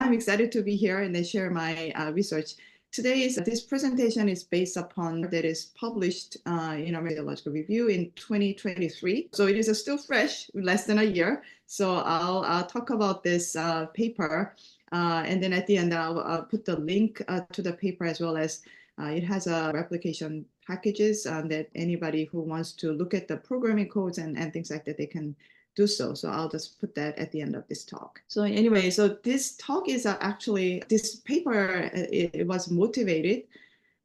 I'm excited to be here and then share my research. This presentation is based upon that is published in American Radiological Review in 2023. So it is still fresh, less than a year. So I'll talk about this paper, and then at the end I'll put the link to the paper, as well as it has a replication packages that anybody who wants to look at the programming codes and things like that, they can do so. So I'll just put that at the end of this talk. So anyway, so this talk is actually, this paper, it was motivated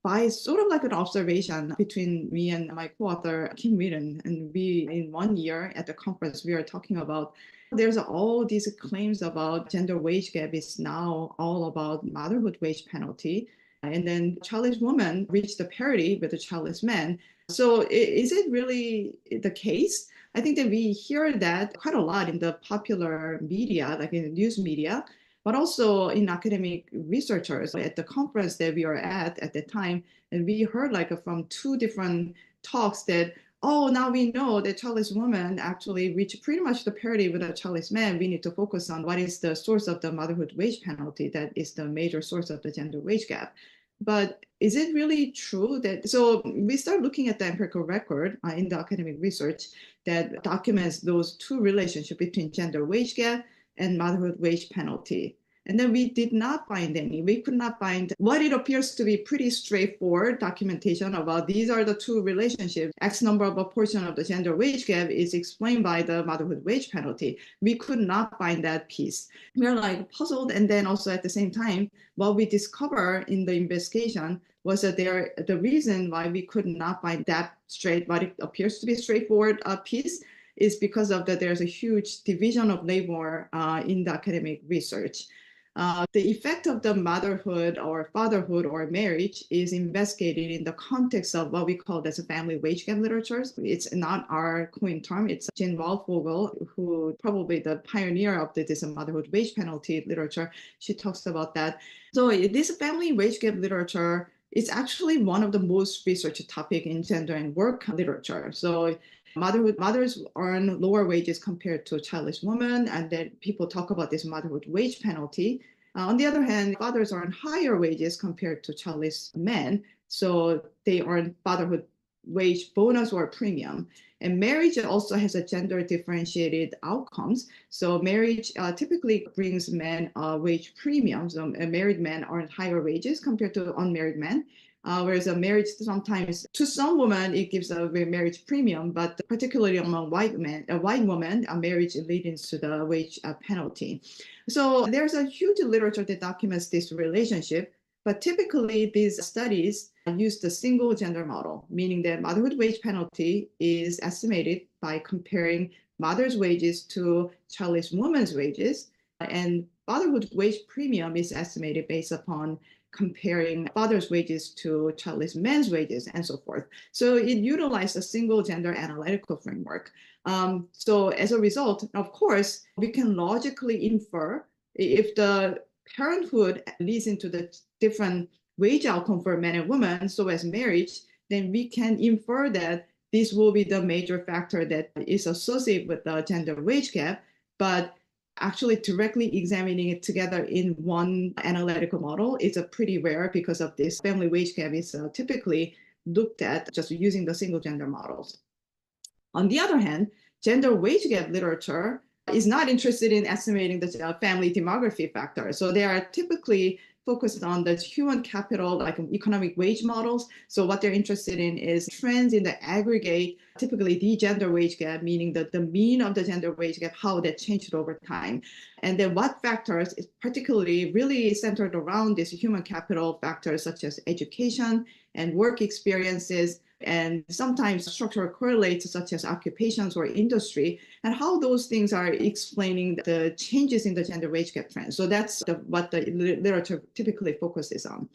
by sort of like an observation between me and my co-author, Kim Wheaton. And we, in 1 year at the conference, we are talking about, there's all these claims about gender wage gap is now all about motherhood wage penalty. And then childless women reach the parity with the childless men. So is it really the case? I think that we hear that quite a lot in the popular media, like in the news media, but also in academic researchers at the conference that we were at the time. And we heard like from two different talks that, oh, now we know that childless women actually reach pretty much the parity with a childless man. We need to focus on what is the source of the motherhood wage penalty that is the major source of the gender wage gap. But is it really true that, so we start looking at the empirical record in the academic research that documents those two relationships between gender wage gap and motherhood wage penalty. And then we did not find any. We could not find what it appears to be pretty straightforward documentation about these are the two relationships. X number of a portion of the gender wage gap is explained by the motherhood wage penalty. We could not find that piece. We are like puzzled. And then also at the same time, what we discover in the investigation was that the reason why we could not find that what it appears to be straightforward piece is because of that there's a huge division of labor in the academic research. The effect of the motherhood or fatherhood or marriage is investigated in the context of what we call as a family wage gap literature. It's not our coined term. It's Jen Waldvogel, who probably the pioneer of this motherhood wage penalty literature. She talks about that. So this family wage gap literature is actually one of the most researched topic in gender and work literature. So mothers earn lower wages compared to childless women, and then people talk about this motherhood wage penalty. On the other hand, fathers earn higher wages compared to childless men, so they earn fatherhood wage bonus or premium. And marriage also has a gender differentiated outcomes. So marriage typically brings men wage premiums. Married men earn higher wages compared to unmarried men. Whereas a marriage sometimes, to some women, it gives a marriage premium, but particularly among white women, a marriage leads to the wage penalty. So there's a huge literature that documents this relationship, but typically these studies use the single gender model, meaning that motherhood wage penalty is estimated by comparing mother's wages to childless women's wages, and fatherhood wage premium is estimated based upon comparing father's wages to childless men's wages and so forth. So it utilized a single gender analytical framework. So as a result, of course, we can logically infer if the parenthood leads into the different wage outcome for men and women, so as marriage, then we can infer that this will be the major factor that is associated with the gender wage gap. But actually directly examining it together in one analytical model is a pretty rare, because of this family wage gap is typically looked at just using the single gender models. On the other hand, gender wage gap literature is not interested in estimating the family demography factor. So they are typically focused on the human capital, like economic wage models. So what they're interested in is trends in the aggregate, typically the gender wage gap, meaning that the mean of the gender wage gap, how that changed over time. And then what factors is particularly really centered around these human capital factors, such as education and work experiences, and sometimes structural correlates such as occupations or industry, and how those things are explaining the changes in the gender wage gap trend. So that's what the literature typically focuses on.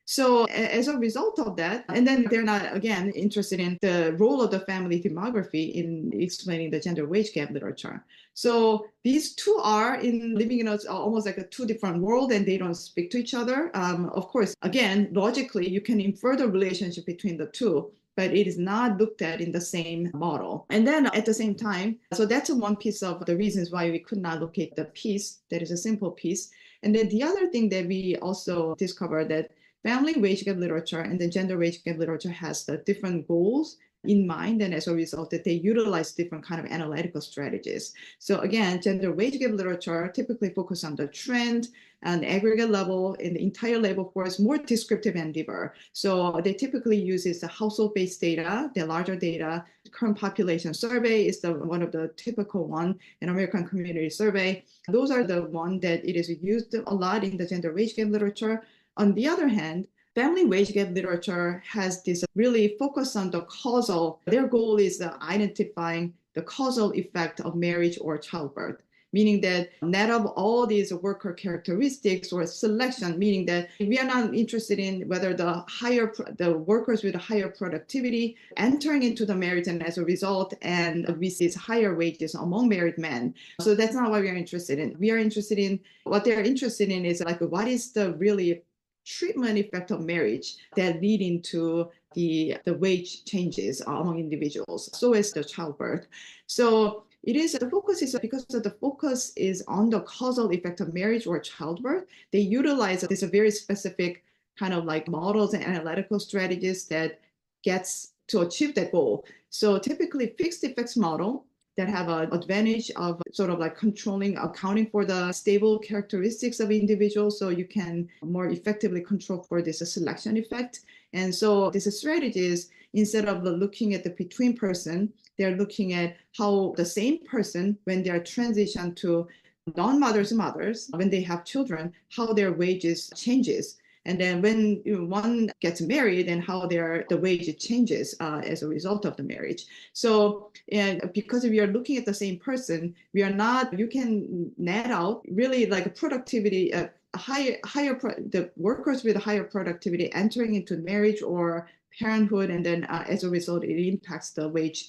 So as a result of that, and then they're not, again, interested in the role of the family demography in explaining the gender wage gap literature. So these two are living in almost like a two different world, and they don't speak to each other. Of course, again, logically, you can infer the relationship between the two, but it is not looked at in the same model. And then at the same time, so that's one piece of the reasons why we could not locate the piece that is a simple piece. And then the other thing that we also discovered that family wage gap literature and the gender wage gap literature has the different goals in mind, and as a result that they utilize different kind of analytical strategies. So again, gender wage gap literature typically focus on the trend and aggregate level in the entire labor force, more descriptive and deeper. So they typically uses the household-based data, the larger data. Current population survey is the one of the typical one, an American Community Survey. Those are the one that it is used a lot in the gender wage gap literature. On the other hand, family wage gap literature has this really focus on the causal. Their goal is identifying the causal effect of marriage or childbirth, meaning that net of all these worker characteristics or selection, meaning that we are not interested in whether the workers with a higher productivity entering into the marriage and as a result, and we see higher wages among married men. So that's not what we are interested in. We are interested in what they are interested in is like, what is the really treatment effect of marriage that lead into the wage changes among individuals. So is the childbirth. So it is the focus is because the focus is on the causal effect of marriage or childbirth. They utilize this very specific kind of like models and analytical strategies that gets to achieve that goal. So typically fixed effects model that have an advantage of sort of like accounting for the stable characteristics of individuals, so you can more effectively control for this selection effect. And so these strategies, instead of looking at the between person, they're looking at how the same person, when they are transitioned to non-mothers mothers, when they have children, how their wages changes. And then when one gets married and how the wage changes as a result of the marriage. So, and because we are looking at the same person, you can net out really like productivity, the workers with higher productivity entering into marriage or parenthood, and then as a result, it impacts the wage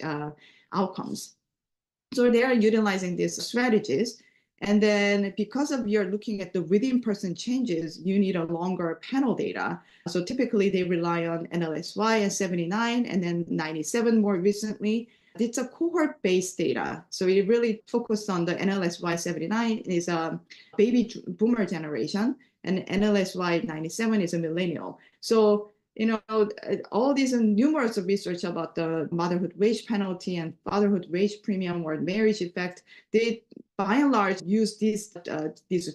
outcomes. So they are utilizing these strategies. And then because of you're looking at the within person changes, you need a longer panel data. So typically they rely on NLSY and 79 and then 97 more recently. It's a cohort-based data. So it really focused on the NLSY 79 is a baby boomer generation, and NLSY 97 is a millennial. So all these numerous research about the motherhood wage penalty and fatherhood wage premium or marriage effect, they by and large use these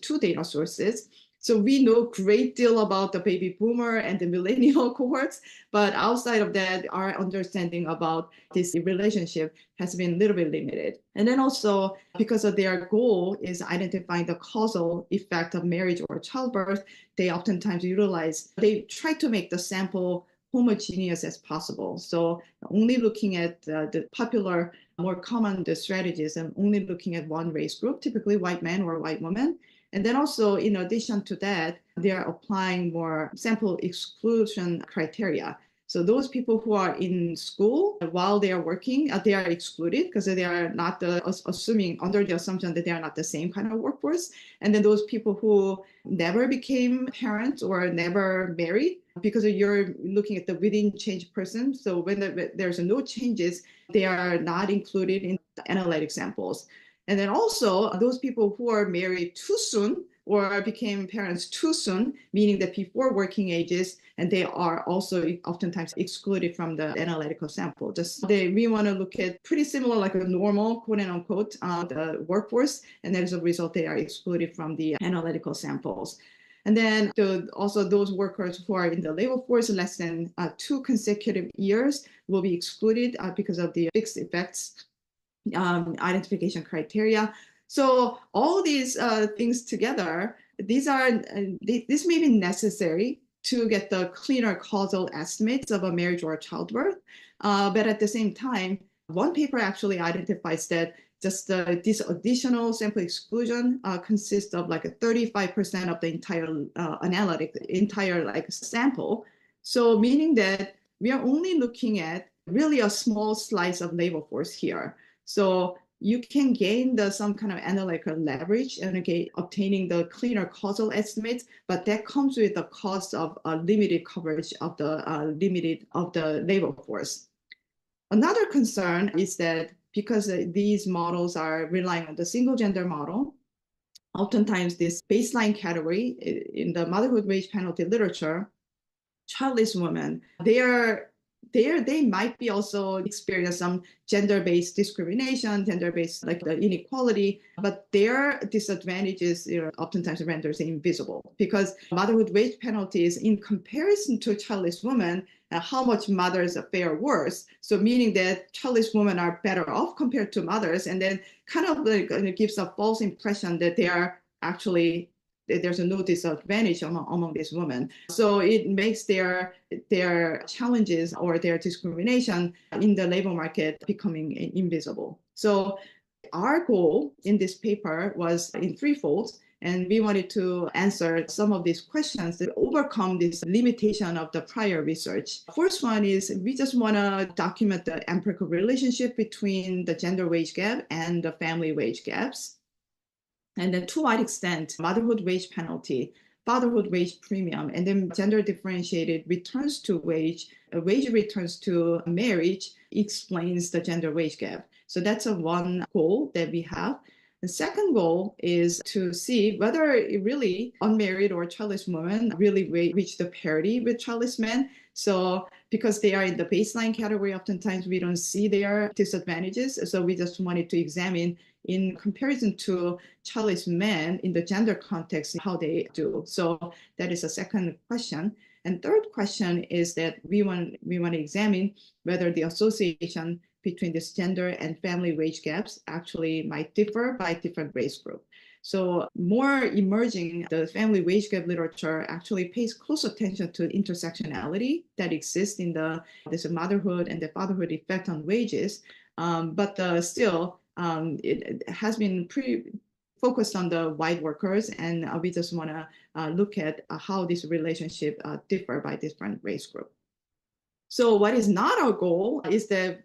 two data sources. So we know a great deal about the baby boomer and the millennial cohorts, but outside of that, our understanding about this relationship has been a little bit limited. And then also because of their goal is identifying the causal effect of marriage or childbirth, they try to make the sample homogeneous as possible. So only looking at the popular, more common strategies and only looking at one race group, typically white men or white women. And then also, in addition to that, they are applying more sample exclusion criteria. So those people who are in school while they are working, they are excluded because they are not assuming under the assumption that they are not the same kind of workforce. And then those people who never became parents or never married, because you're looking at the within change person. So when there's no changes, they are not included in the analytic samples. And then also those people who are married too soon or became parents too soon, meaning that before working ages, and they are also oftentimes excluded from the analytical sample. We want to look at pretty similar, like a normal, quote unquote, the workforce, and as a result, they are excluded from the analytical samples. And then also those workers who are in the labor force less than 2 consecutive years will be excluded because of the fixed effects identification criteria. So all these things together, this may be necessary to get the cleaner causal estimates of a marriage or a childbirth. But at the same time, one paper actually identifies that just this additional sample exclusion consists of like a 35% of the entire sample. So meaning that we are only looking at really a small slice of labor force here. So you can gain some kind of analytical leverage and obtaining the cleaner causal estimates, but that comes with the cost of limited coverage of the labor force. Another concern is that because these models are relying on the single gender model, oftentimes this baseline category in the motherhood wage penalty literature, childless women, they might be also experience some gender-based discrimination, gender-based like the inequality, but their disadvantages oftentimes renders invisible because motherhood wage penalties in comparison to childless women, how much mothers fare worse. So meaning that childless women are better off compared to mothers, and then kind of like gives a false impression that they are actually there's no disadvantage among these women. So it makes their challenges or their discrimination in the labor market becoming invisible. So our goal in this paper was in threefold, and we wanted to answer some of these questions that overcome this limitation of the prior research. First one is we just want to document the empirical relationship between the gender wage gap and the family wage gaps. And then to what extent motherhood wage penalty, fatherhood wage premium, and then gender differentiated returns to wage returns to marriage explains the gender wage gap. So that's one goal that we have. The second goal is to see whether really unmarried or childless women really reach the parity with childless men. So because they are in the baseline category, oftentimes we don't see their disadvantages. So we just wanted to examine in comparison to childless men in the gender context, how they do. So that is a second question. And third question is that we want to examine whether the association between this gender and family wage gaps actually might differ by different race group. So more emerging, the family wage gap literature actually pays close attention to intersectionality that exists in this motherhood and the fatherhood effect on wages. But still, it has been pretty focused on the white workers, and we just want to look at how this relationship differ by different race group. So what is not our goal is that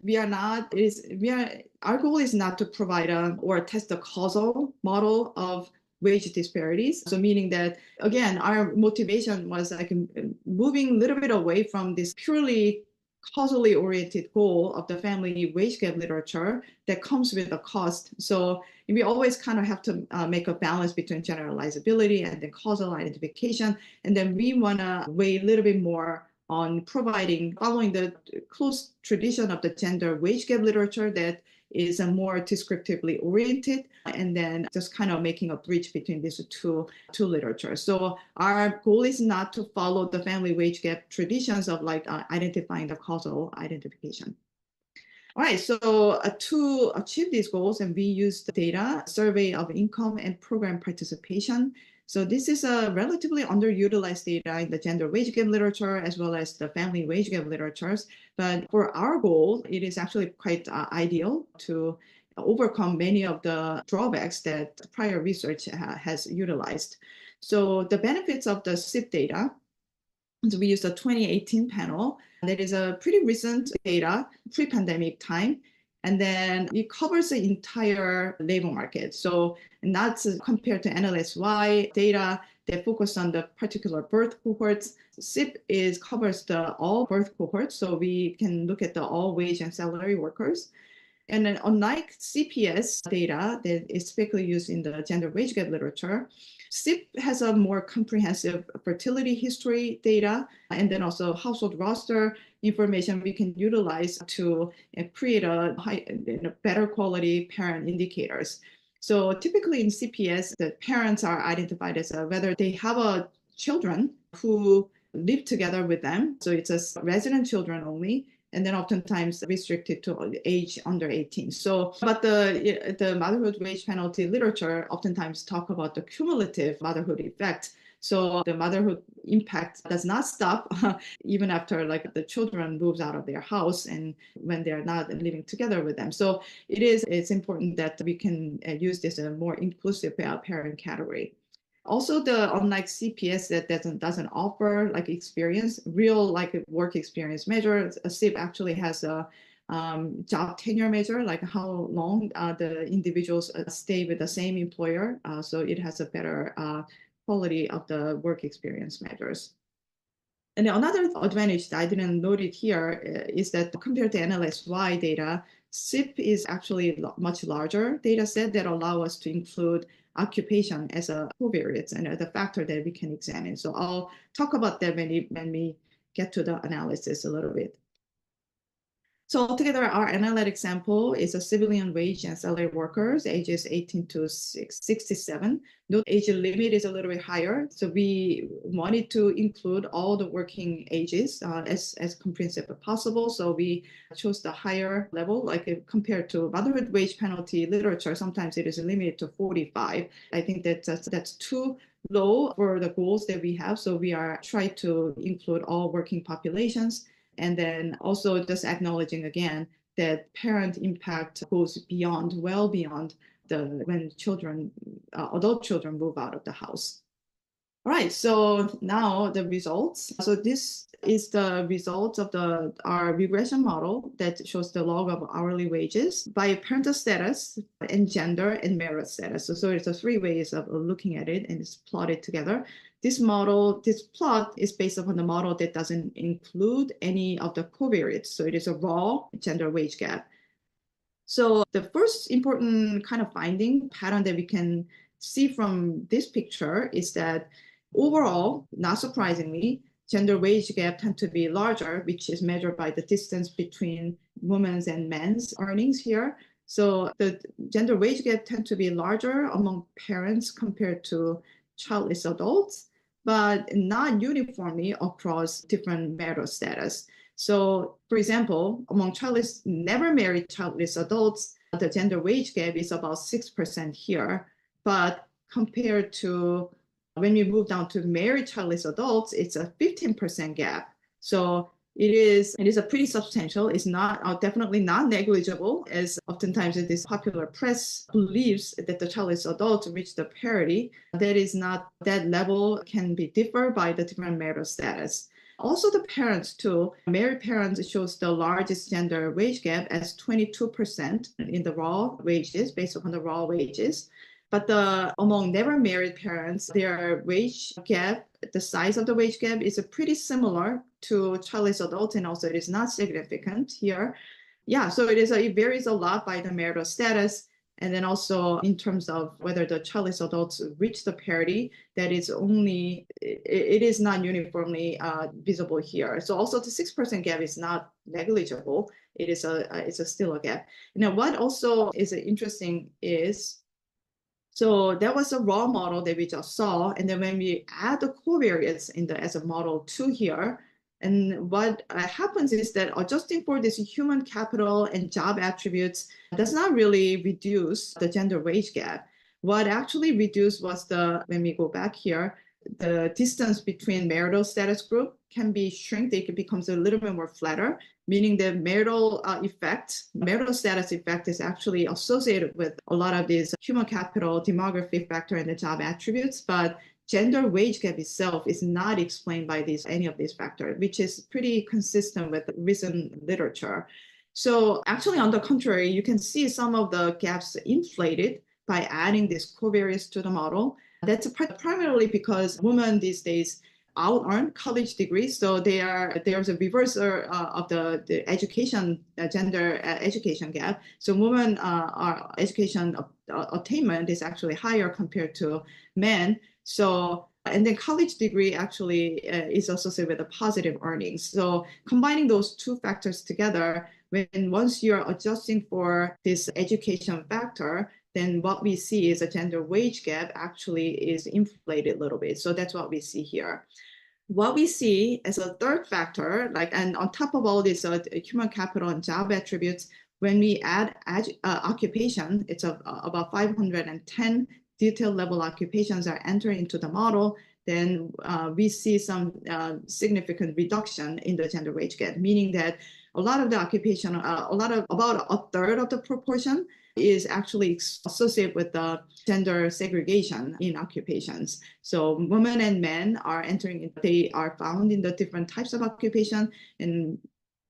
our goal is not to provide or test a causal model of wage disparities. So meaning that, again, our motivation was like moving a little bit away from this purely causally oriented goal of the family wage gap literature that comes with a cost. So we always kind of have to make a balance between generalizability and then causal identification. And then we want to weigh a little bit more on following the close tradition of the gender wage gap literature that is more descriptively oriented, and then just kind of making a bridge between these two literatures. So our goal is not to follow the family wage gap traditions of like identifying the causal identification. All right, so to achieve these goals, and we used the data, survey of income and program participation. So this is a relatively underutilized data in the gender wage gap literature as well as the family wage gap literatures. But for our goal, it is actually quite ideal to overcome many of the drawbacks that prior research has utilized. So the benefits of the SIP data, so we used a 2018 panel. That is a pretty recent data, pre-pandemic time. And then it covers the entire labor market. So not compared to NLSY data that focus on the particular birth cohorts. SIP covers all birth cohorts. So we can look at the all wage and salary workers. And then unlike CPS data that is typically used in the gender wage gap literature, SIP has a more comprehensive fertility history data, and then also household roster information we can utilize to create a better quality parent indicators. So typically in CPS, the parents are identified as whether they have children who live together with them. So it's a resident children only, and then oftentimes restricted to age under 18. So, but the motherhood wage penalty literature oftentimes talk about the cumulative motherhood effect. So the motherhood impact does not stop even after like the children moves out of their house and when they're not living together with them. So it's important that we can use this as a more inclusive parent category. Also, unlike CPS that doesn't offer like real like work experience measure, SIP actually has a job tenure measure, like how long the individuals stay with the same employer. So it has a better quality of the work experience measures. And another advantage that I didn't note it here is that compared to NLSY data, SIP is actually a much larger data set that allow us to include occupation as a covariate and the factor that we can examine. So I'll talk about that when we get to the analysis a little bit. So altogether, our analytic sample is a civilian wage and salary workers, ages 18 to 67. The age limit is a little bit higher. So we wanted to include all the working ages as comprehensive as possible. So we chose the higher level, like compared to motherhood wage penalty literature, sometimes it is limited to 45. I think that's too low for the goals that we have. So we are trying to include all working populations. And then also just acknowledging again that parent impact goes beyond, well beyond when children, adult children move out of the house. All right, so now the results. So this is the results of our regression model that shows the log of hourly wages by parental status and gender and merit status. So it's 3 ways of looking at it, and it's plotted together. This plot is based upon the model that doesn't include any of the covariates. So it is a raw gender wage gap. So the first important kind of finding pattern that we can see from this picture is that overall, not surprisingly, gender wage gap tend to be larger, which is measured by the distance between women's and men's earnings here. So the gender wage gap tend to be larger among parents compared to childless adults, but not uniformly across different marital status. So, for example, among never married childless adults, the gender wage gap is about 6% here. But compared to when we move down to married childless adults, it's a 15% gap. So it is a pretty substantial. It's not definitely not negligible, as oftentimes this popular press believes that the childless adults reach the parity. That is not, that level can be differ by the different marital status. Also, the parents too. Married parents shows the largest gender wage gap as 22% in the raw wages, based upon the raw wages. But among never married parents, their wage gap, the size of the wage gap is pretty similar to childless adults, and also it is not significant here. Yeah, so it varies a lot by the marital status. And then also in terms of whether the childless adults reach the parity, that is only, it is not uniformly visible here. So also the 6% gap is not negligible. It's still a gap. Now, what also is interesting is, so that was a raw model that we just saw. And then when we add the covariates as a model 2 here, and what happens is that adjusting for this human capital and job attributes does not really reduce the gender wage gap. What actually reduced was when we go back here, the distance between marital status group can be shrinked. It becomes a little bit more flatter, meaning the marital status effect is actually associated with a lot of these human capital, demography factor, and the job attributes. But gender wage gap itself is not explained by any of these factors, which is pretty consistent with recent literature. So actually, on the contrary, you can see some of the gaps inflated by adding these covariates to the model. That's primarily because women these days out-earn college degrees, so there's a reversal of the education gender education gap. So women our education attainment is actually higher compared to men. So and then college degree actually is associated with the positive earnings. So combining those two factors together, once you're adjusting for this education factor, then what we see is a gender wage gap actually is inflated a little bit. So that's what we see here. What we see as a third factor, and on top of all these human capital and job attributes, when we add occupation, it's about 510 detailed level occupations are entered into the model, then we see some significant reduction in the gender wage gap, meaning that a lot of the occupation, about a third of the proportion is actually associated with the gender segregation in occupations. So women and men are they are found in the different types of occupation, and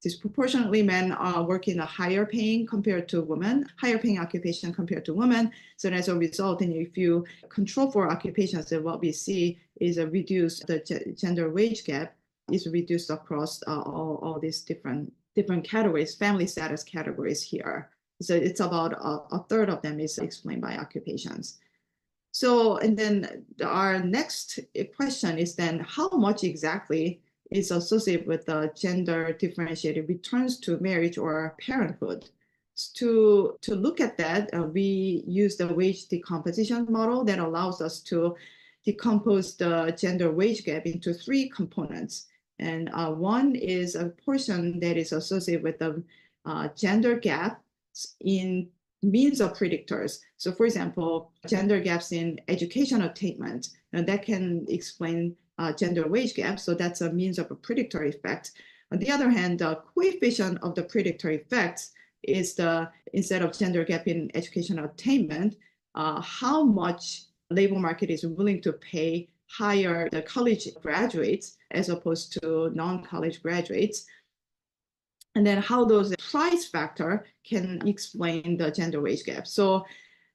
disproportionately men are working a higher paying occupation compared to women. So as a result, and if you control for occupations, then what we see is the gender wage gap is reduced across all these different categories, family status categories here. So it's about a third of them is explained by occupations. So, and then our next question is then how much exactly is associated with the gender differentiated returns to marriage or parenthood? To look at that, we use the wage decomposition model that allows us to decompose the gender wage gap into three components. And one is a portion that is associated with the gender gap in means of predictors. So for example, gender gaps in education attainment, and that can explain gender wage gap. So that's a means of a predictor effect. On the other hand, the coefficient of the predictor effects is the, instead of gender gap in education attainment, how much labor market is willing to pay hire the college graduates as opposed to non-college graduates. And then how those price factor can explain the gender wage gap. So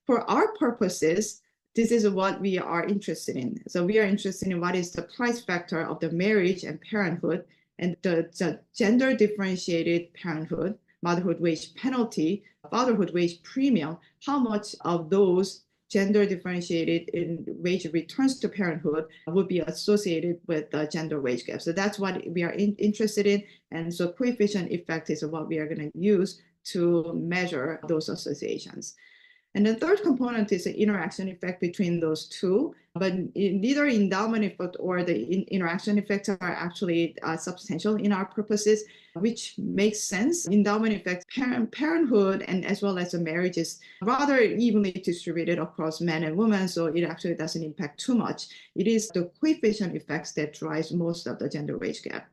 for our purposes, this is what we are interested in. So we are interested in what is the price factor of the marriage and parenthood and the gender differentiated parenthood, motherhood wage penalty, fatherhood wage premium, how much of those gender differentiated in wage returns to parenthood would be associated with the gender wage gap. So that's what we are interested in. And so coefficient effect is what we are going to use to measure those associations. And the third component is the interaction effect between those two, but neither endowment effect or the interaction effects are actually substantial in our purposes, which makes sense. Endowment effect, parenthood, and as well as the marriage is rather evenly distributed across men and women, so it actually doesn't impact too much. It is the coefficient effects that drives most of the gender wage gap.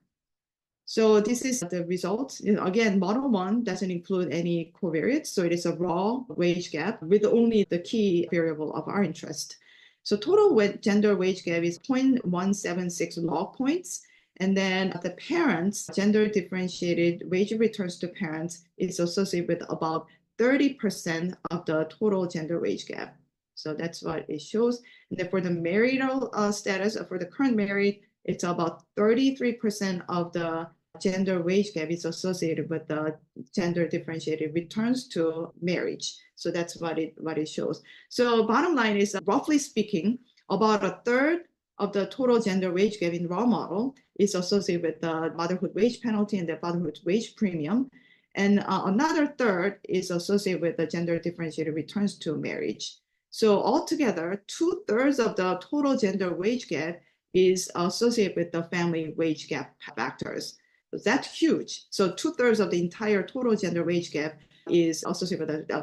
So this is the result. Again, model one doesn't include any covariates. So it is a raw wage gap with only the key variable of our interest. So total gender wage gap is 0.176 log points. And then the parents, gender differentiated wage returns to parents is associated with about 30% of the total gender wage gap. So that's what it shows. And then for the marital status, for the current married, it's about 33% of the gender wage gap is associated with the gender differentiated returns to marriage. So that's what it shows. So bottom line is, roughly speaking, about a third of the total gender wage gap in raw model is associated with the motherhood wage penalty and the fatherhood wage premium. And another third is associated with the gender differentiated returns to marriage. So altogether, 2/3 of the total gender wage gap is associated with the family wage gap factors. So that's huge. So 2/3 of the entire total gender wage gap is associated with the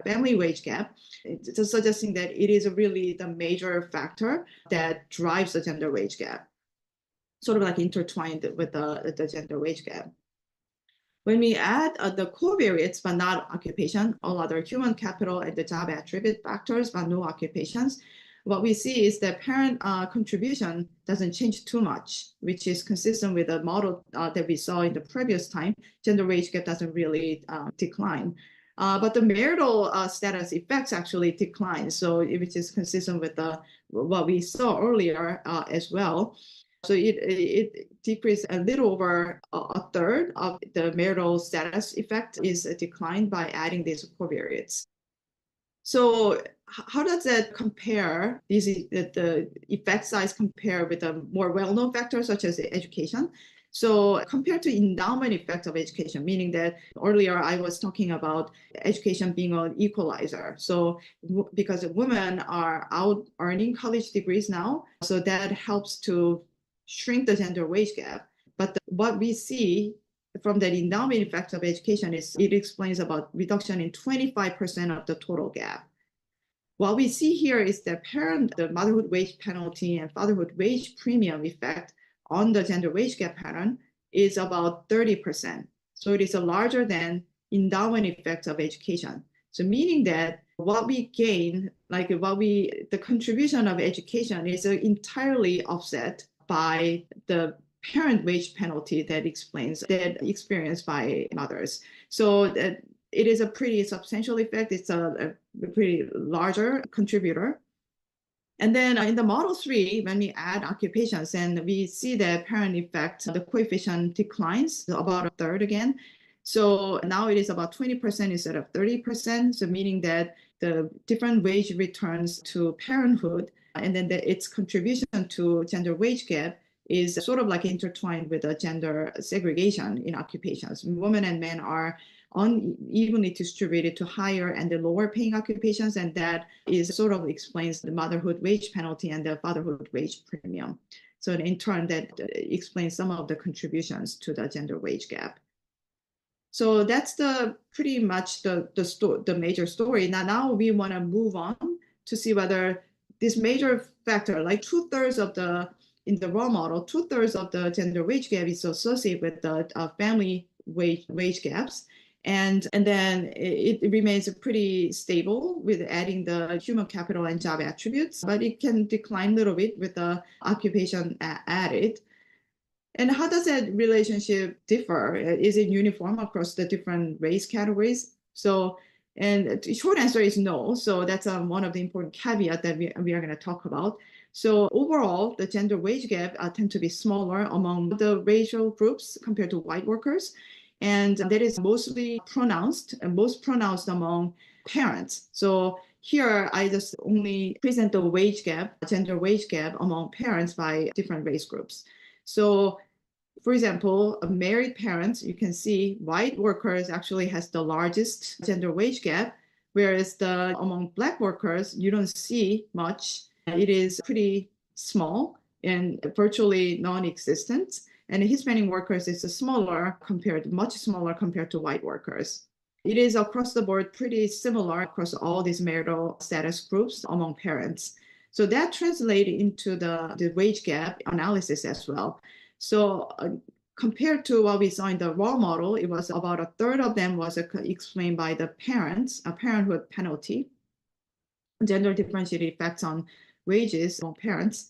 family wage gap, it's suggesting that it is really the major factor that drives the gender wage gap, sort of like intertwined with the gender wage gap. When we add the covariates, but not occupation, all other human capital and the job attribute factors, but no occupations, what we see is that parent contribution doesn't change too much, which is consistent with the model that we saw in the previous time. Gender wage gap doesn't really decline. But the marital status effects actually decline, so which is consistent with what we saw earlier as well. So it decreased a little over a third of the marital status effect is declined by adding these covariates. So how does that compare, the effect size compare with the more well-known factors such as education? So compared to endowment effect of education, meaning that earlier I was talking about education being an equalizer. So because women are out earning college degrees now, so that helps to shrink the gender wage gap. But what we see from the endowment effect of education is it explains about reduction in 25% of the total gap. What we see here is the motherhood wage penalty and fatherhood wage premium effect on the gender wage gap pattern is about 30%. So it is larger than endowment effect of education. So meaning that what we gain, the contribution of education is entirely offset by the parent wage penalty that experienced by mothers. So that it is a pretty substantial effect. It's a pretty larger contributor. And then in the model 3, when we add occupations, and we see the parent effect, the coefficient declines about a third again. So now it is about 20% instead of 30%. So meaning that the different wage returns to parenthood, and then its contribution to gender wage gap is sort of like intertwined with the gender segregation in occupations. Women and men are unevenly distributed to higher and the lower paying occupations, and that is sort of explains the motherhood wage penalty and the fatherhood wage premium. So in turn, that explains some of the contributions to the gender wage gap. So that's pretty much the major story. Now we want to move on to see whether this major factor, like in the raw model, 2/3 of the gender wage gap is associated with the family wage gaps. And then it remains pretty stable with adding the human capital and job attributes, but it can decline a little bit with the occupation added. And how does that relationship differ? Is it uniform across the different race categories? So, and the short answer is no. So that's one of the important caveats that we are going to talk about. So overall, the gender wage gap tend to be smaller among the racial groups compared to white workers. And that is mostly pronounced and most pronounced among parents. So here, I just only present the wage gap, gender wage gap among parents by different race groups. So, for example, married parents, you can see white workers actually has the largest gender wage gap, whereas among Black workers, you don't see much. It is pretty small and virtually non-existent. And Hispanic workers is much smaller compared to white workers. It is across the board pretty similar across all these marital status groups among parents. So that translates into the wage gap analysis as well. So compared to what we saw in the raw model, it was about 1/3 of them was explained by the parents, a parenthood penalty, gender differentiated effects on wages among parents.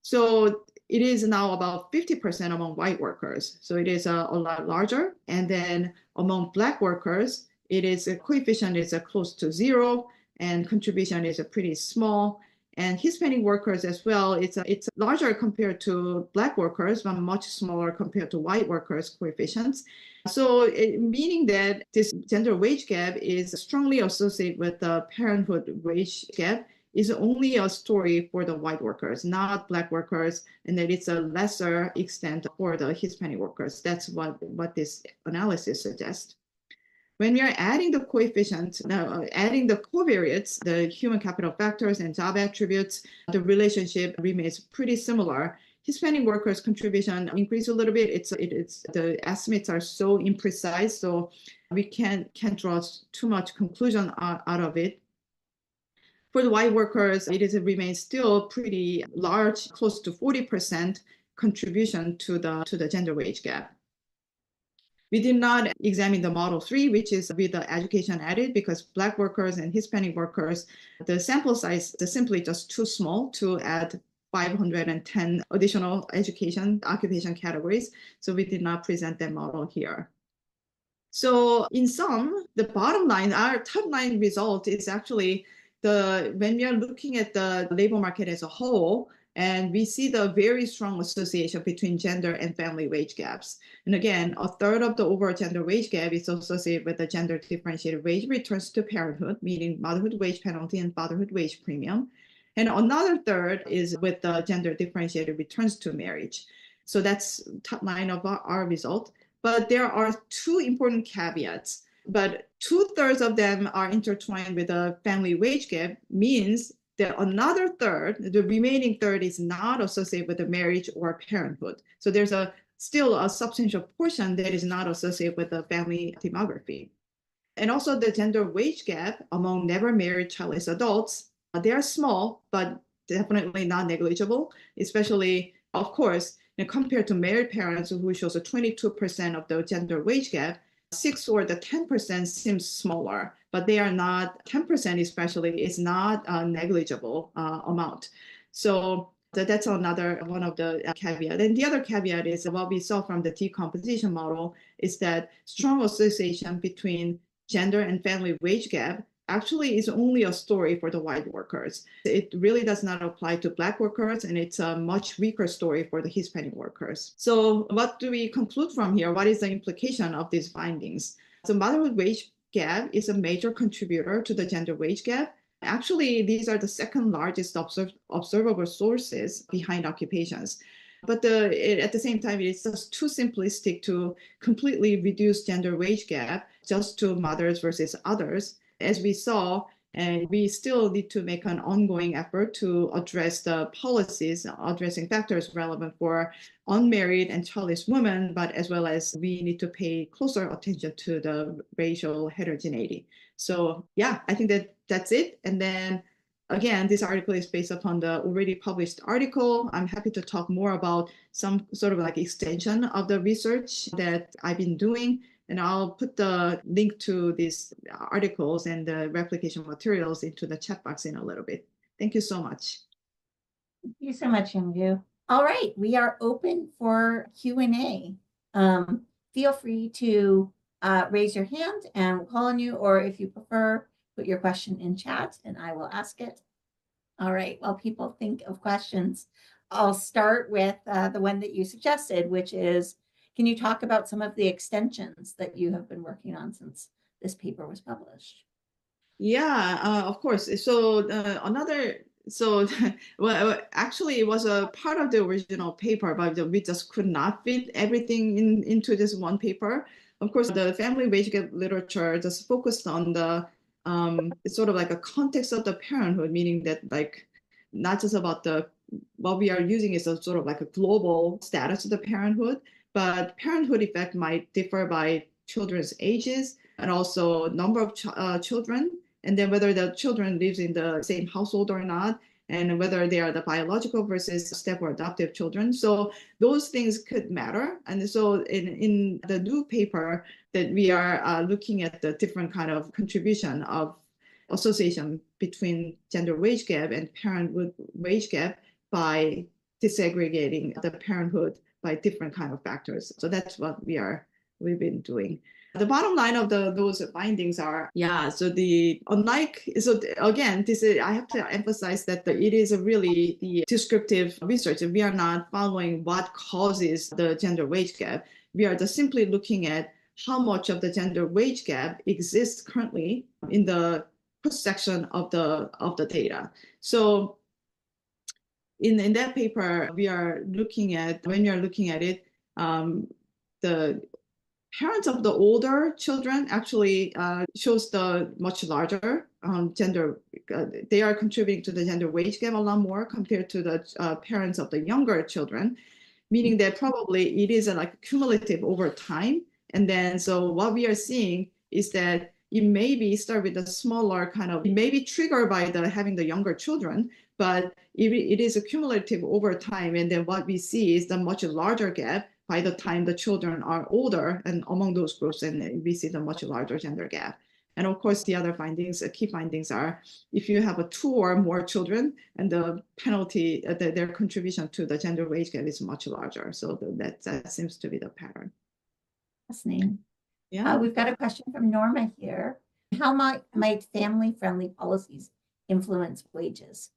So it is now about 50% among white workers. So it is a lot larger. And then among Black workers, a coefficient is close to 0 and contribution is pretty small. And Hispanic workers as well, it's larger compared to Black workers, but much smaller compared to white workers coefficients. So meaning that this gender wage gap is strongly associated with the parenthood wage gap is only a story for the white workers, not Black workers, and that it's a lesser extent for the Hispanic workers. That's what this analysis suggests. When we are adding the coefficients, adding the covariates, the human capital factors and job attributes, the relationship remains pretty similar. Hispanic workers' contribution increased a little bit. The estimates are so imprecise, so we can't draw too much conclusion out of it. For the white workers, it remains still pretty large, close to 40% contribution to the gender wage gap. We did not examine the Model 3, which is with the education added, because Black workers and Hispanic workers, the sample size is simply just too small to add 510 additional occupation categories. So we did not present that model here. So in sum, the bottom line, our top line result is actually when we are looking at the labor market as a whole, and we see the very strong association between gender and family wage gaps. And again, 1/3 of the overall gender wage gap is associated with the gender differentiated wage returns to parenthood, meaning motherhood wage penalty and fatherhood wage premium. And another 1/3 is with the gender differentiated returns to marriage. So that's top line of our result. But there are two important caveats. But 2/3 of them are intertwined with the family wage gap, means that another 1/3, the remaining 1/3, is not associated with the marriage or parenthood. So there's still a substantial portion that is not associated with the family demography. And also the gender wage gap among never married childless adults, they are small, but definitely not negligible, especially, of course, compared to married parents who shows a 22% of the gender wage gap. 6 or the 10% seems smaller, but they are not, 10% especially is not a negligible amount. So that's another one of the caveat. And the other caveat is what we saw from the decomposition model is that strong association between gender and family wage gap actually is only a story for the white workers. It really does not apply to Black workers, and it's a much weaker story for the Hispanic workers. So what do we conclude from here? What is the implication of these findings? So motherhood wage gap is a major contributor to the gender wage gap. Actually, these are the second largest observable sources behind occupations. But at the same time, it's just too simplistic to completely reduce gender wage gap just to mothers versus others. As we saw, and we still need to make an ongoing effort to address the policies, addressing factors relevant for unmarried and childless women, but as well as we need to pay closer attention to the racial heterogeneity. So yeah, I think that's it. And then again, this article is based upon the already published article. I'm happy to talk more about some sort of like extension of the research that I've been doing. And I'll put the link to these articles and the replication materials into the chat box in a little bit. Thank you so much. Thank you so much, Youngju. All right, we are open for Q&A. Feel free to raise your hand and we'll call on you, or if you prefer, put your question in chat and I will ask it. All right, while people think of questions, I'll start with the one that you suggested, which is, can you talk about some of the extensions that you have been working on since this paper was published? Yeah, of course. So well, actually, it was a part of the original paper, but we just could not fit everything into this one paper. Of course, the family wage gap literature just focused on the it's sort of like a context of the parenthood, meaning that like not just about what we are using is a sort of like a global status of the parenthood, but parenthood effect might differ by children's ages and also number of children, and then whether the children lives in the same household or not, and whether they are the biological versus step or adoptive children. So those things could matter. And so in the new paper that we are looking at the different kind of contribution of association between gender wage gap and parenthood wage gap by disaggregating the parenthood by different kind of factors. So that's what we've been doing. The bottom line of those findings are, yeah, so again, I have to emphasize that it is really the descriptive research. We are not following what causes the gender wage gap. We are just simply looking at how much of the gender wage gap exists currently in the cross-section of the data. So in that paper, when we are looking at it, the parents of the older children actually shows the much larger gender. They are contributing to the gender wage gap a lot more compared to the parents of the younger children, meaning that probably it is like cumulative over time. And then so what we are seeing is that it may be start with a smaller kind of, it may be triggered by having the younger children, but it is accumulative over time. And then what we see is the much larger gap by the time the children are older, and among those groups, and we see the much larger gender gap. And of course, the other findings, key findings are, if you have 2 or more children, and the penalty, their contribution to the gender wage gap is much larger. So that seems to be the pattern. Fascinating. Yeah. We've got a question from Norma here. How might family-friendly policies influence wages?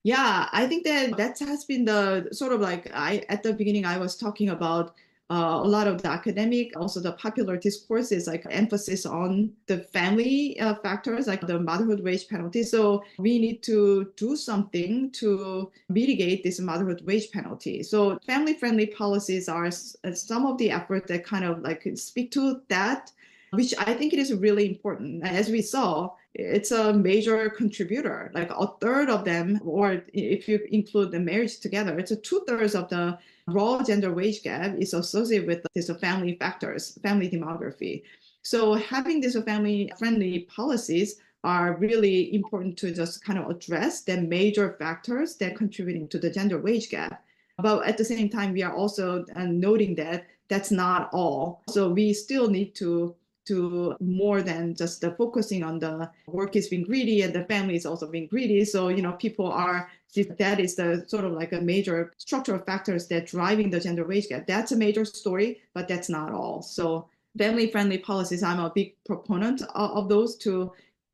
Yeah, I think that has been the sort of like at the beginning, I was talking about a lot of the academic, also the popular discourse is like emphasis on the family factors, like the motherhood wage penalty. So we need to do something to mitigate this motherhood wage penalty. So family-friendly policies are some of the efforts that kind of like speak to that, which I think it is really important. As we saw, it's a major contributor, like 1/3 of them, or if you include the marriage together, it's 2/3 of the raw gender wage gap is associated with these family factors, family demography. So having these family-friendly policies are really important to just kind of address the major factors that contributing to the gender wage gap. But at the same time, we are also noting that that's not all. So we still need to more than just the focusing on the work is being greedy and the family is also being greedy. So, people are, that is the sort of like a major structural factors that driving the gender wage gap. That's a major story, but that's not all. So family-friendly policies, I'm a big proponent of those to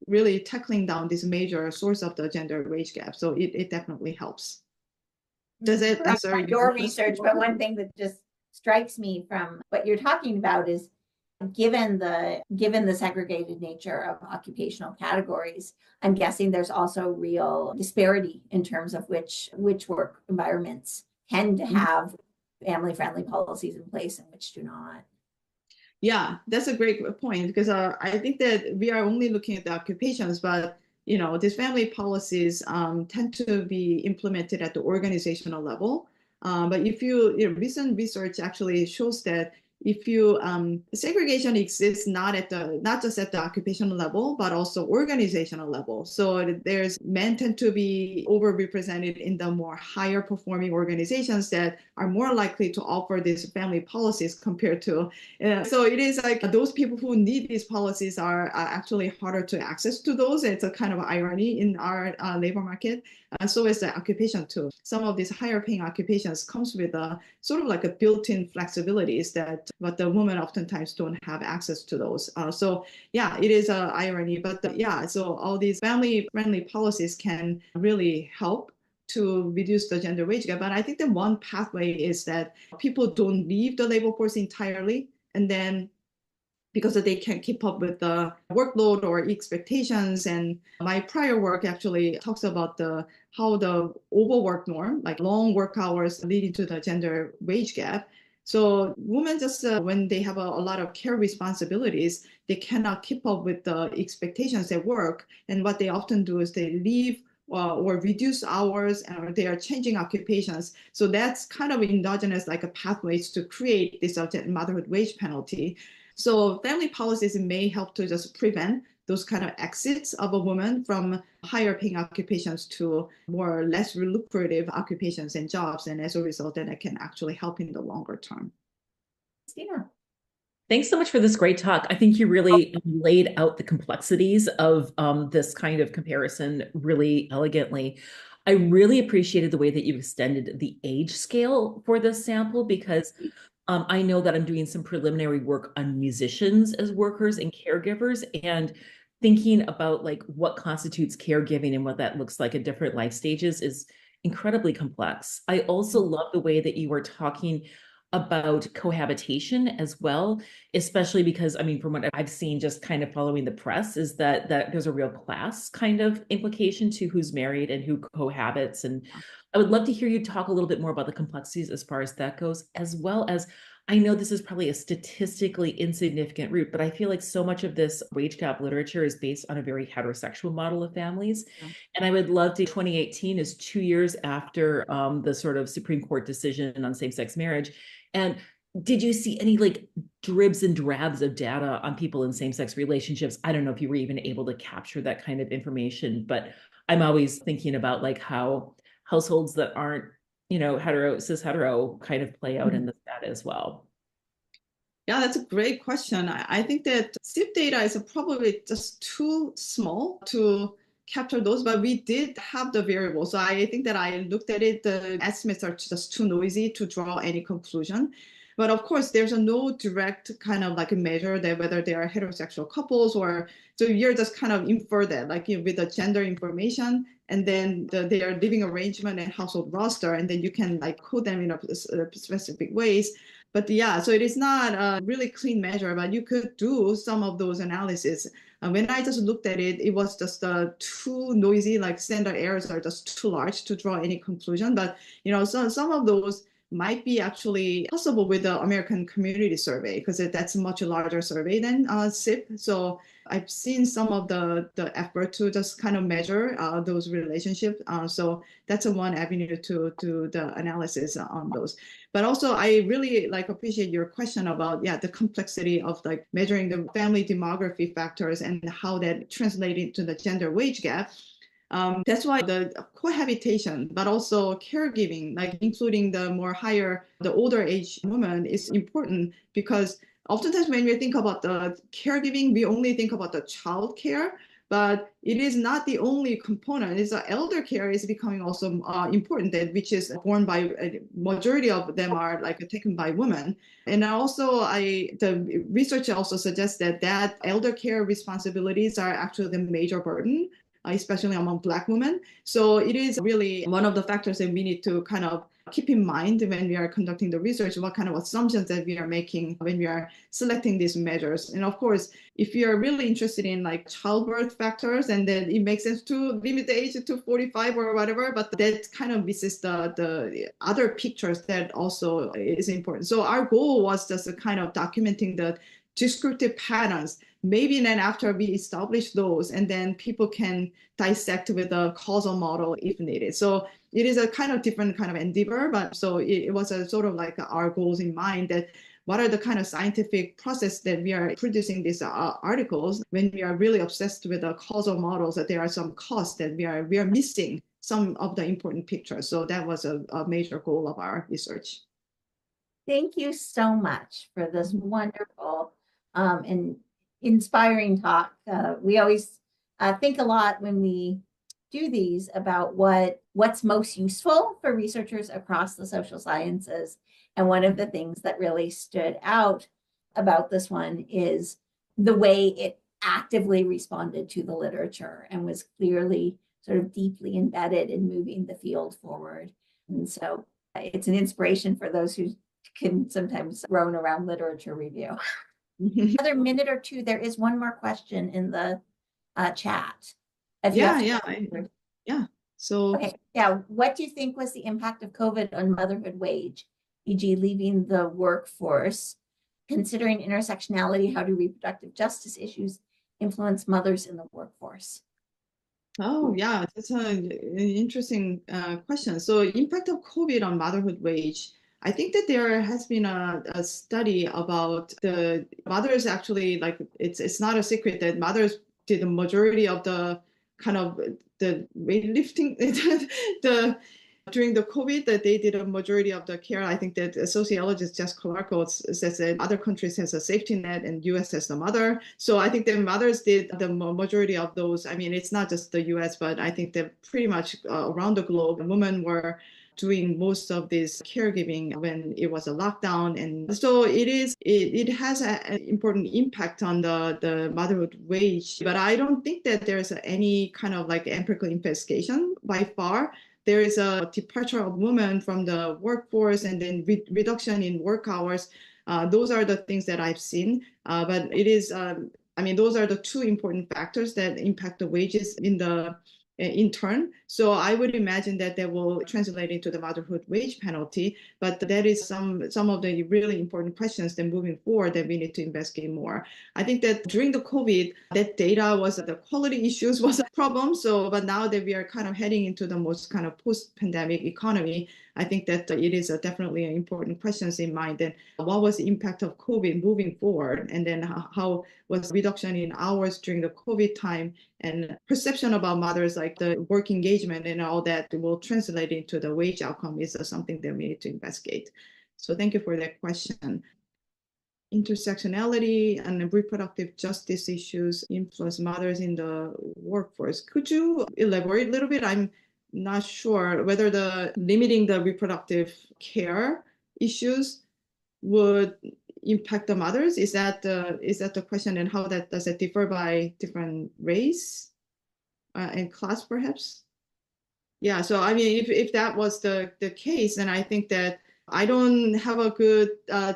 really tackling down this major source of the gender wage gap. So it definitely helps. Does it answer your research? But one thing that just strikes me from what you're talking about is given the segregated nature of occupational categories, I'm guessing there's also real disparity in terms of which work environments tend to have family-friendly policies in place and which do not. Yeah, that's a great point because I think that we are only looking at the occupations, but these family policies tend to be implemented at the organizational level. But if recent research actually shows that if you segregation exists not just at the occupational level, but also organizational level. So there's men tend to be overrepresented in the more higher performing organizations that are more likely to offer these family policies compared to. So it is like those people who need these policies are actually harder to access to those. It's a kind of irony in our labor market. So is the occupation too. Some of these higher paying occupations comes with a sort of like a built-in flexibilities but the women oftentimes don't have access to those. So yeah, it is an irony, but so all these family-friendly policies can really help to reduce the gender wage gap. But I think the one pathway is that people don't leave the labor force entirely, and then because they can't keep up with the workload or expectations. And my prior work actually talks about how the overwork norm, like long work hours, leading to the gender wage gap. So women just when they have a lot of care responsibilities, they cannot keep up with the expectations at work. And what they often do is they leave or reduce hours, or they are changing occupations. So that's kind of endogenous, like a pathways to create this motherhood wage penalty. So family policies may help to just prevent those kind of exits of a woman from higher paying occupations to more or less lucrative occupations and jobs. And as a result, then it can actually help in the longer term. Christina. Thanks so much for this great talk. I think you really laid out the complexities of this kind of comparison really elegantly. I really appreciated the way that you extended the age scale for this sample because I know that I'm doing some preliminary work on musicians as workers and caregivers, and thinking about like what constitutes caregiving and what that looks like at different life stages is incredibly complex. I also love the way that you were talking about cohabitation as well, especially because, I mean, from what I've seen just kind of following the press is that there's a real class kind of implication to who's married and who cohabits. And I would love to hear you talk a little bit more about the complexities as far as that goes, as well as I know this is probably a statistically insignificant root, but I feel like so much of this wage gap literature is based on a very heterosexual model of families. Yeah. And I would love to, 2018 is 2 years after the sort of Supreme Court decision on same-sex marriage. And did you see any like dribs and drabs of data on people in same-sex relationships? I don't know if you were even able to capture that kind of information, but I'm always thinking about like how households that aren't, cis hetero kind of play out in this data as well. Yeah, that's a great question. I think that SIP data is probably just too small to capture those, but we did have the variables. So I think that I looked at it, the estimates are just too noisy to draw any conclusion. But of course, there's no direct kind of like a measure that whether they are heterosexual couples or, so you're just kind of infer that like with the gender information and then their living arrangement and household roster, and then you can like code them in a specific ways. But yeah, so it is not a really clean measure, but you could do some of those analysis. When I just looked at it, it was just too noisy, like standard errors are just too large to draw any conclusion. But, so some of those might be actually possible with the American Community Survey because that's a much larger survey than SIP. So I've seen some of the effort to just kind of measure those relationships. So that's one avenue to do the analysis on those. But also I really appreciate your question about, the complexity of like measuring the family demography factors and how that translates into the gender wage gap. That's why the cohabitation, but also caregiving, like including the older age woman is important because oftentimes when we think about the caregiving, we only think about the child care, but it is not the only component. It's elder care is becoming also important, which is borne by a majority of them are taken by women. And also the research also suggests that elder care responsibilities are actually the major burden especially among Black women. So it is really one of the factors that we need to kind of keep in mind when we are conducting the research, what kind of assumptions that we are making when we are selecting these measures. And of course, if you're really interested in like childbirth factors, and then it makes sense to limit the age to 45 or whatever, but that kind of misses the other pictures that also is important. So our goal was just kind of documenting the descriptive patterns. Maybe then after we establish those, and then people can dissect with a causal model if needed. So it is a kind of different kind of endeavor, but so it was a sort of like our goals in mind, that what are the kind of scientific process that we are producing these articles. When we are really obsessed with the causal models, that there are some costs that we are missing some of the important pictures. So that was a major goal of our research. Thank you so much for this wonderful and inspiring talk. We always think a lot when we do these about what's most useful for researchers across the social sciences. And one of the things that really stood out about this one is the way it actively responded to the literature and was clearly sort of deeply embedded in moving the field forward. And so it's an inspiration for those who can sometimes roam around literature review. Another minute or two, there is one more question in the chat. So okay, yeah. What do you think was the impact of COVID on motherhood wage, e.g., leaving the workforce? Considering intersectionality, how do reproductive justice issues influence mothers in the workforce? Oh, yeah, that's an interesting question. So impact of COVID on motherhood wage. I think that there has been a study about the mothers actually, like it's not a secret that mothers did the majority of the kind of the weightlifting during the COVID, that they did a majority of the care. I think that sociologist Jess Clarko says that other countries has a safety net and US has the mother. So I think the mothers did the majority of those. I mean, it's not just the US, but I think that pretty much around the globe, women were doing most of this caregiving when it was a lockdown. And so it has an important impact on the motherhood wage. But I don't think that there's any kind of like empirical investigation by far. There is a departure of women from the workforce and then reduction in work hours. Those are the things that I've seen. But it is, I mean, those are the two important factors that impact the wages in turn. So I would imagine that will translate into the motherhood wage penalty, but that is some of the really important questions then moving forward that we need to investigate more. I think that during the COVID, that data was the quality issues was a problem. So, but now that we are kind of heading into the most kind of post-pandemic economy, I think that it is definitely an important questions in mind. And what was the impact of COVID moving forward? And then how was reduction in hours during the COVID time and perception about mothers, like the work engagement and all that will translate into the wage outcome is something that we need to investigate. So thank you for that question. Intersectionality and reproductive justice issues influence mothers in the workforce. Could you elaborate a little bit? I'm not sure whether the limiting the reproductive care issues would impact the mothers. Is that the question, and how does it differ by different race and class, perhaps? Yeah. So I mean, if that was the case, then I think that I don't have a good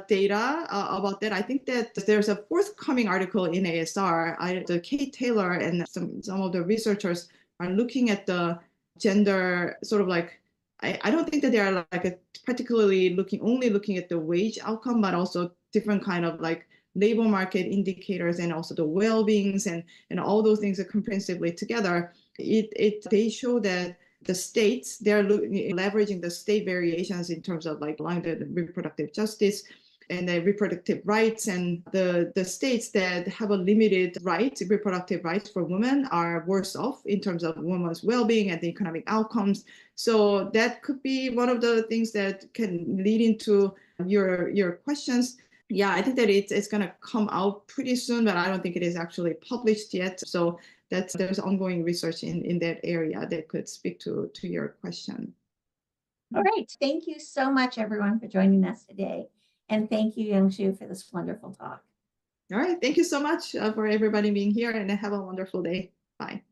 data about that. I think that there's a forthcoming article in ASR. The Kate Taylor and some of the researchers are looking at the gender sort of like, I don't think that they are like particularly only looking at the wage outcome, but also different kind of like labor market indicators and also the well-beings and all those things are comprehensively together. They show that the states, they're leveraging the state variations in terms of like the reproductive justice and the reproductive rights, and the states that have a limited reproductive rights for women are worse off in terms of women's well-being and the economic outcomes. So that could be one of the things that can lead into your questions. Yeah, I think that it's going to come out pretty soon, but I don't think it is actually published yet. So there's ongoing research in that area that could speak to your question. All right. Thank you so much, everyone, for joining us today. And thank you, Youngsoo, for this wonderful talk. All right. Thank you so much for everybody being here, and have a wonderful day. Bye.